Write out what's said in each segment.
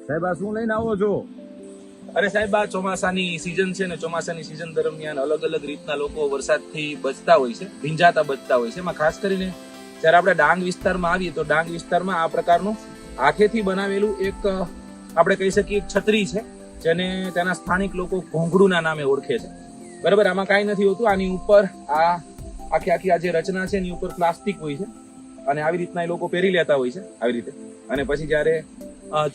સાહેબ આ શું લઈને આવો છો? અરે સાહેબ, આ ચોમાસાની સિઝન છે ને, ચોમાસાની સિઝન દરમિયાન અલગ અલગ રીતના લોકો વરસાદથી બચતા હોય છે, ભીંજાતા બચતા હોય છે. એમાં ખાસ કરીને જ્યારે આપણે ડાંગ વિસ્તારમાં આવીએ તો ડાંગ વિસ્તારમાં આ પ્રકારનું આખેથી બનાવેલું એક આપણે કહી શકીએ છત્રી છે, જેને તેના સ્થાનિક લોકો ઘોંઘડુના નામે ઓળખે છે. બરાબર, આમાં કાંઈ નથી હોતું. આની ઉપર આ આખી આ જે રચના છે એની ઉપર પ્લાસ્ટિક હોય છે અને આવી રીતના એ લોકો પહેરી લેતા હોય છે આવી રીતે. અને પછી જ્યારે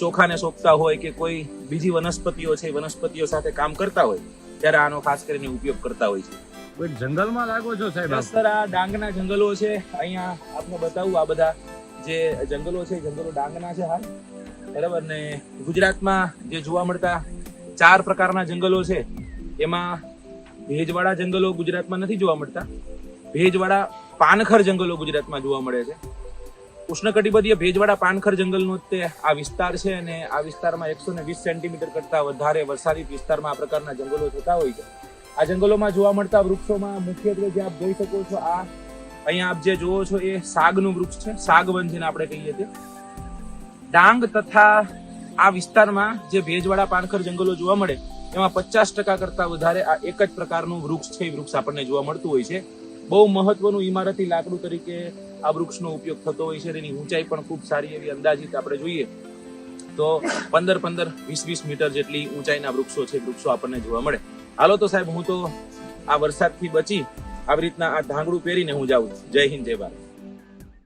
ચોખાને સોંપતા હોય કે કોઈ બીજી વનસ્પતિઓ છે, વનસ્પતિઓ સાથે કામ કરતા હોય ત્યારે આનો ખાસ કરીને ઉપયોગ કરતા હોય છે. કોઈ જંગલમાં લાગો છો સાહેબ? બસ સર, આ ડાંગના જંગલો છે. અહીંયા આપને બતાવું, આ બધા જે જંગલો છે, જંગલો ડાંગના છે હાલ. બરાબર ને, ગુજરાતમાં જે જોવા મળતા 4 પ્રકારના જંગલો છે એમાં ભેજવાળા જંગલો ગુજરાતમાં નથી જોવા મળતા. ભેજવાળા પાનખર જંગલો ગુજરાતમાં જોવા મળે છે. ઉષ્ણકટિબંધીય ભેજવાળા પાનખર જંગલનો તે આ વિસ્તાર છે અને આ વિસ્તારમાં 120 સેન્ટીમીટર કરતા વધારે વરસાદી વિસ્તારમાં આ પ્રકારના જંગલો થતા હોય છે. આ જંગલોમાં જોવા મળતા વૃક્ષોમાં મુખ્યત્વે જે આપ જોઈ શકો છો, આ અહીંયા આપ જે જોવો છો એ સાગનું વૃક્ષ છે, સાગવન જેને આપણે કહીએ છીએ. ડાંગ તથા આ વિસ્તારમાં જે ભેજવાળા પાનખર જંગલો જોવા મળે એમાં 50% કરતા વધારે આ એક જ પ્રકારનું વૃક્ષ છે, એ વૃક્ષ આપણને જોવા મળતું હોય છે. બહુ મહત્વનું ઇમારતી લાકડું તરીકે આ વૃક્ષનો ઉપયોગ થતો હોય છે. એની ઊંચાઈ પણ ખૂબ સારી એવી અંદાજિત આપણે જોઈએ તો 15-20 મીટર જેટલી ઊંચાઈના વૃક્ષો છે, વૃક્ષો આપણને જોવા મળે. હાલો તો સાહેબ, હું તો આ વરસાદથી બચી આવી રીતના આ ધાંગડું પહેરીને હું જાઉં. જય હિન્દ, જય ભારત.